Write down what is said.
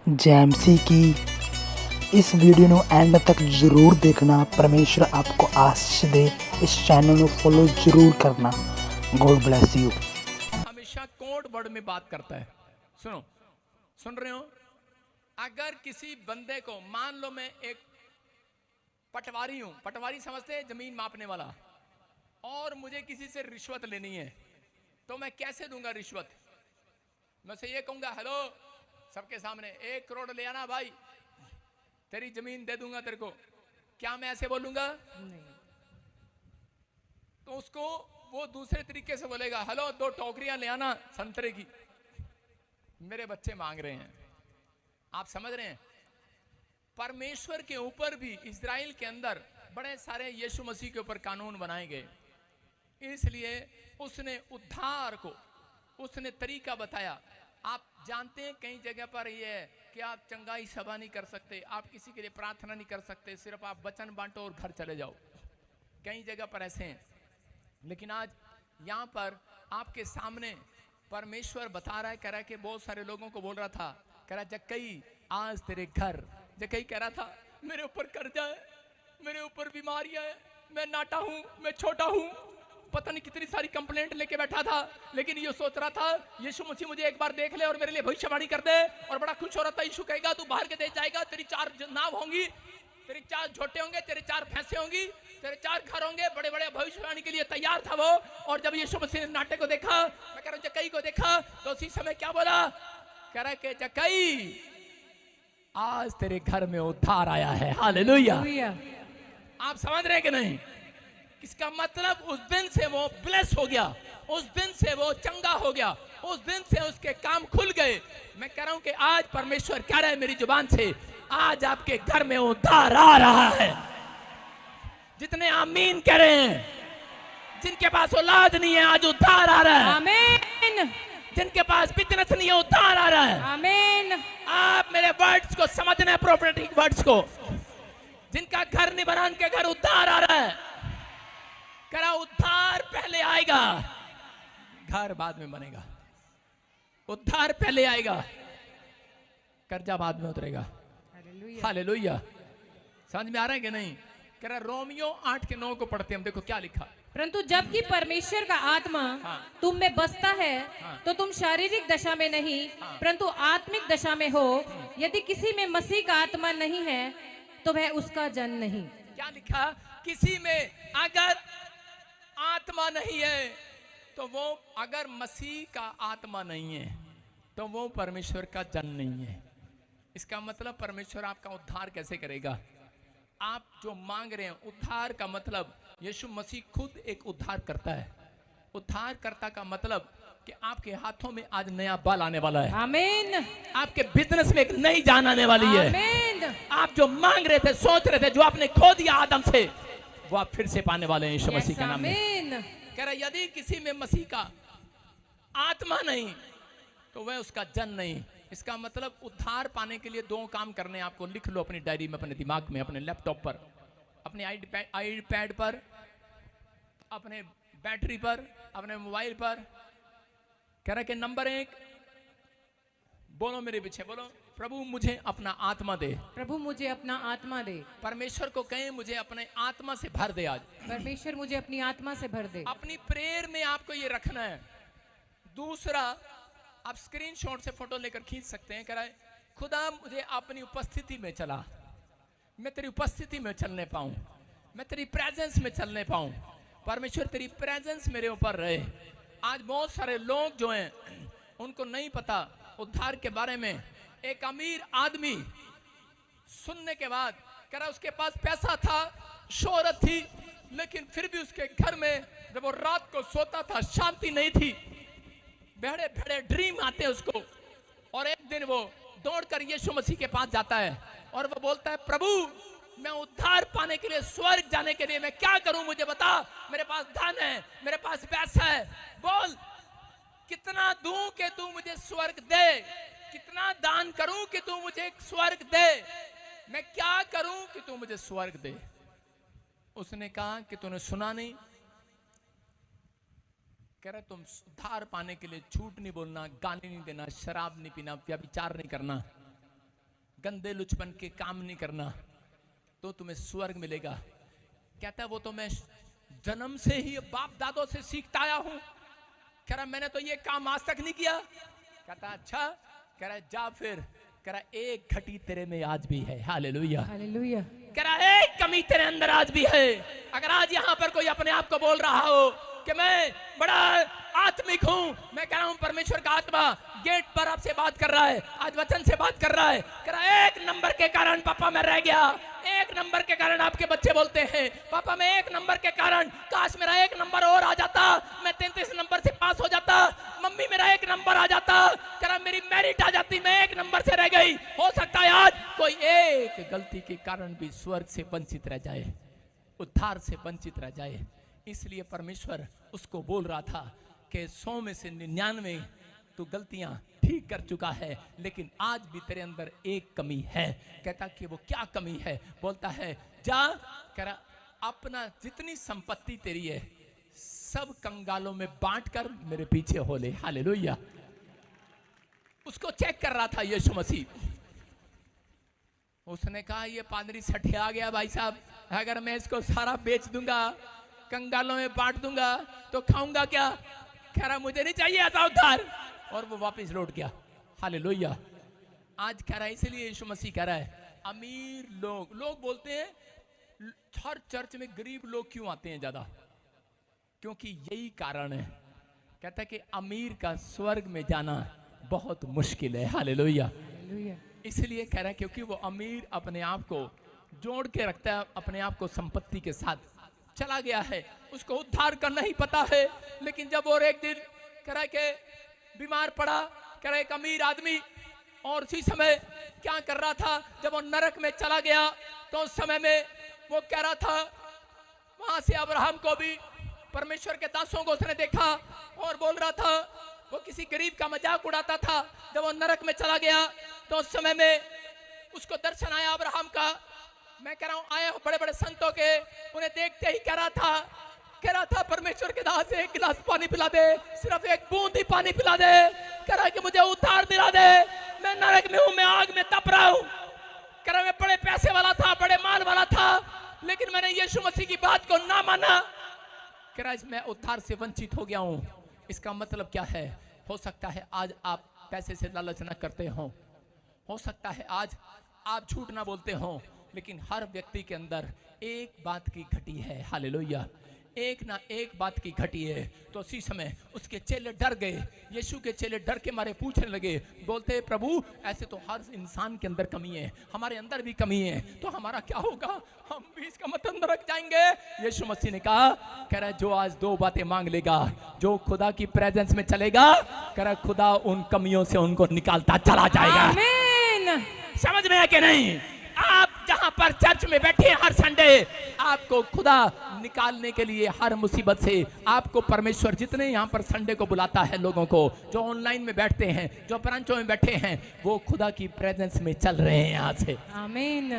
JMC की इस video ਨੂੰ एंड तक जरूर देखना। परमेश्वर आपको आशीष दे। इस चैनल को फॉलो जरूर करना। God bless you. हमेशा कोड वर्ड में बात करता है। सुनो, सुन रहे हो? अगर किसी बंदे को, मान लो मैं एक पटवारी हूं, पटवारी समझते हैं जमीन मापने वाला, और मुझे किसी से रिश्वत लेनी है, तो मैं कैसे दूंगा रिश्वत? मैं से ये कहूंगा, हेलो, सबके सामने 1 करोड़ ले आना भाई, तेरी जमीन दे दूंगा तेरे को। क्या मैं ऐसे बोलूंगा? नहीं। तो उसको वो दूसरे तरीके से बोलेगा, हेलो 2 टोकरियां ले आना संतरे की, मेरे बच्चे मांग रहे हैं। आप समझ रहे हैं? परमेश्वर के ऊपर भी इज़राइल के अंदर बड़े सारे यीशु मसीह के ऊपर कानून बनाए गए, इसलिए उसने उद्धार को, उसने तरीका बताया। आप जानते हैं कई जगह पर ये है कि आप चंगाई सभा नहीं कर सकते, आप किसी के लिए प्रार्थना नहीं कर सकते, सिर्फ आप वचन बांटो और घर चले जाओ। कई जगह पर ऐसे हैं, लेकिन आज यहाँ पर आपके सामने परमेश्वर बता रहा है, कह रहा है कि बहुत सारे लोगों को बोल रहा था, कह रहा जक्कई आज तेरे घर, जक्कई कह रहा था मेरे ऊपर कर्जा है, मेरे ऊपर बीमारियां है, मैं नाटा हूं, मैं छोटा हूं, पता नहीं कितनी सारी कंप्लेंट लेके बैठा था, लेकिन ये सोच रहा था यीशु मसीह मुझे एक बार देख ले और मेरे लिए भविष्यवाणी कर दे, और बड़ा खुश हो रहा था। यीशु कहेगा तू बाहर के देश जाएगा, तेरी 4 नाव होंगी, तेरी 4 झोटे होंगे, तेरे 4 भैंसे होंगी, तेरे 4 घर होंगे, बड़े बड़े भविष्यवाणी के लिए तैयार था वो। और जब यीशु मसीह ने नाटे को देखा, मैं कह रहा हूं जक्कई को देखा, तो उसी समय क्या बोला? कह रहा कि जक्कई आज तेरे घर में उद्धार आया है। हालेलुया। आप समझ रहे कि नहीं? इसका मतलब उस दिन से वो ब्लेस हो गया, उस दिन से वो चंगा हो गया, उस दिन से उसके काम खुल गए। मैं कह रहा हूं कि आज परमेश्वर कह रहा है मेरी जुबान से, आज आपके घर में उद्धार आ रहा है। जितने आमीन कह रहे हैं, जिनके पास औलाद नहीं है आज उद्धार आ रहा है। आमीन। जिनके पास बिजनेस नहीं है उद्धार आ रहा है। आमीन। आप मेरे वर्ड्स को समझना है, प्रोफेटिक वर्ड्स को। जिनका घर नहीं बना उनके घर उद्धार आ रहा है। करा उद्धार पहले आएगा, घर बाद में बनेगा। उद्धार पहले आएगा, कर्जा बाद में उतरेगा। हालेलुया। समझ में आ रहा है कि नहीं? कह रहा रोमियो 8:9 को पढ़ते हम, देखो क्या लिखा। परंतु जबकि परमेश्वर का आत्मा तुम में बसता है, तो तुम शारीरिक दशा में नहीं परंतु आत्मिक दशा में हो। यदि किसी में मसीह का आत्मा नहीं है तो वह उसका जन नहीं। क्या लिखा? किसी में अगर आत्मा नहीं है तो वो, अगर मसीह का आत्मा नहीं है तो वो परमेश्वर का जन नहीं है। इसका मतलब परमेश्वर आपका उद्धार कैसे करेगा? आप जो मांग रहे हैं उद्धार का मतलब, यीशु मसीह खुद एक उद्धार करता है। उद्धार करता का मतलब कि आपके हाथों में आज नया बल आने वाला है। आमीन। आपके बिजनेस में एक नई जान आने वाली है। आमीन। आप जो मांग रहे थे, सोच रहे थे, जो आपने खो दिया आदम से, वो आप फिर से पाने वाले हैं यीशु मसीह के नाम में। कह रहा यदि किसी में मसीह का आत्मा नहीं तो वह उसका जन नहीं। इसका मतलब उद्धार पाने के लिए 2 काम करने हैं आपको। लिख लो अपनी डायरी में, अपने दिमाग में, अपने लैपटॉप पर, अपने आईपैड पर, अपने बैटरी पर, अपने मोबाइल पर। कह रहा कि नंबर 1, बोलो मेरे पीछे, बोलो, प्रभु मुझे अपना आत्मा दे। प्रभु मुझे अपना आत्मा दे। परमेश्वर को कहें मुझे अपने आत्मा से भर दे आज। परमेश्वर मुझे अपनी आत्मा से भर दे। अपनी प्रेयर में आपको ये रखना है। दूसरा, आप स्क्रीनशॉट से फोटो लेकर खींच सकते हैं। कह रहा है खुदा मुझे अपनी उपस्थिति में चला, मैं तेरी उपस्थिति में चलने पाऊं, मैं तेरी प्रेजेंस में चलने पाऊं। परमेश्वर तेरी प्रेजेंस मेरे ऊपर रहे। आज बहुत सारे लोग जो हैं उनको नहीं पता उद्धार के बारे में। एक अमीर आदमी सुनने के बाद कह रहा उसके पास पैसा था, शोहरत थी, लेकिन फिर भी उसके घर में जब वो रात को सोता था शांति नहीं थी। बड़े बड़े ड्रीम आते हैं उसको, और एक दिन वो दौड़कर यीशु मसीह के पास जाता है और वो बोलता है प्रभु मैं उद्धार पाने के लिए, स्वर्ग जाने के लिए मैं क्या करूं, मुझे बता। मेरे पास धन है, मेरे पास पैसा है, बोल कितना दूं कि तू मुझे स्वर्ग दे, कितना दान करूं कि तू मुझे स्वर्ग दे, मैं क्या करूं कि तू मुझे स्वर्ग दे। उसने कहा कि तूने सुना नहीं? कह रहा तुम उद्धार पाने के लिए झूठ नहीं बोलना, गाली नहीं देना, शराब नहीं पीना, व्यभिचार नहीं करना, गंदे लुचपन के काम नहीं करना तो तुम्हें स्वर्ग मिलेगा। कहता है वो तो मैं जन्म से ही बाप दादों से सीखता आया हूं। कह रहा मैंने तो ये काम आज तक नहीं किया। कहता अच्छा। कह रहा जा फिर। कह रहा एक घटी तेरे में आज भी है। Hallelujah hallelujah. कह रहा एक कमी तेरे अंदर आज भी है। अगर आज यहाँ पर कोई अपने आप को बोल रहा हो कि मैं बड़ा आत्मिक हूं, मैं कह रहा हूं परमेश्वर का आत्मा गेट पर आपसे बात कर रहा है, आज वचन से बात कर रहा है। कह रहा एक नंबर के कारण पापा मैं रह गया। एक नंबर के कारण आपके बच्चे बोलते हैं पापा मैं एक नंबर के कारण, काश मेरा एक नंबर और आ जाता, मैं 33 नंबर से पास हो जाता। मम्मी मेरा एक नंबर आ जाता। कह रहा मेरी मेरिट आ जाती, मैं एक नंबर से रह गई। हो सकता है आज कोई एक गलती के कारण भी स्वर्ग से वंचित रह जाए, उद्धार से वंचित रह जाए। इसलिए परमेश्वर उसको बोल रहा था कि 100 में से 99 तू गलतियां ठीक कर चुका है, लेकिन आज भी तेरे अंदर एक कमी है। कहता कि वो क्या कमी है? बोलता है जा। कह रहा अपना जितनी संपत्ति तेरी है सब कंगालों में बांट कर मेरे पीछे हो ले। हालेलुया। उसको चेक कर रहा था यीशु मसीह। उसने कहा ये पादरी सठिया गया भाई साहब, अगर मैं इसको सारा बेच दूंगा, कंगालों में बांट दूंगा तो खाऊंगा क्या? कह रहा मुझे नहीं चाहिए ऐसा उद्धार। और वो वापस लौट गया। हालेलुया। आज कह रहा है, इसलिए यीशु मसीह कह रहा है अमीर लोग बोलते हैं हर चर्च में गरीब लोग क्यों आते हैं ज्यादा? क्योंकि यही कारण है। कहता है कि अमीर का स्वर्ग में जाना बहुत मुश्किल है। हालेलुया। इसलिए कह रहा है क्योंकि वो अमीर अपने आप को जोड़ के रखता है, अपने आप को संपत्ति के साथ चला गया है, उसको उद्धार करना ही पता है। लेकिन जब और एक दिन कह रहा है कि बीमार पड़ा, कह रहा है एक अमीर आदमी, और उसी समय क्या कर रहा था जब वो नरक में चला गया तो उस समय में वो कह रहा था, वहां से अब्राहम को भी परमेश्वर के दासों को उसने देखा और बोल रहा था, वो किसी गरीब का मजाक उड़ाता था। जब वो नरक में चला गया तो उस समय में उसको दर्शन आया अब्राहम का। मैं कह रहा हूं आए बड़े बड़े संतों के, उन्हें देखते ही कह रहा था परमेश्वर के दास एक गिलास पानी पिला दे, सिर्फ एक बूंद ही पानी पिला दे। कह रहा है कि मुझे उद्धार दिला दे, मैं नरक में हूं, मैं आग में तप रहा हूं। कह रहा मैं बड़े पैसे वाला था, बड़े माल वाला था, लेकिन मैंने यीशु मसीह की बात को ना माना। कह रहा मैं उद्धार से वंचित हो गया हूं। इसका मतलब क्या है? हो सकता है आज आप पैसे से लालच ना करते हो सकता है आज आप झूठ ना बोलते हो, लेकिन हर व्यक्ति के अंदर एक बात की घटी है। हालेलुया। एक ना एक बात की घटी है। तो उसी समय उसके चेले डर गए। यीशु के चेले डर के मारे पूछने लगे, बोलते प्रभु ऐसे तो हर इंसान के अंदर कमी है, हमारे अंदर भी कमी है, तो हमारा क्या होगा? हम भी इसका मतलब नरक जाएंगे। यीशु मसीह ने कहा, कह रहा जो आज 2 बातें मांग लेगा, जो खुदा की प्रेजेंस में चलेगा, कह रहा खुदा उन कमियों से उनको निकालता चला जाएगा। आमीन। समझ में है कि नहीं? आप जहां पर चर्च में बैठे हैं हर संडे, आपको खुदा निकालने के लिए हर मुसीबत से आपको परमेश्वर जितने यहाँ पर संडे को बुलाता है लोगों को, जो ऑनलाइन में बैठते हैं, जो ब्रांचों में बैठे हैं, वो खुदा की प्रेजेंस में चल रहे हैं यहाँ से। आमीन।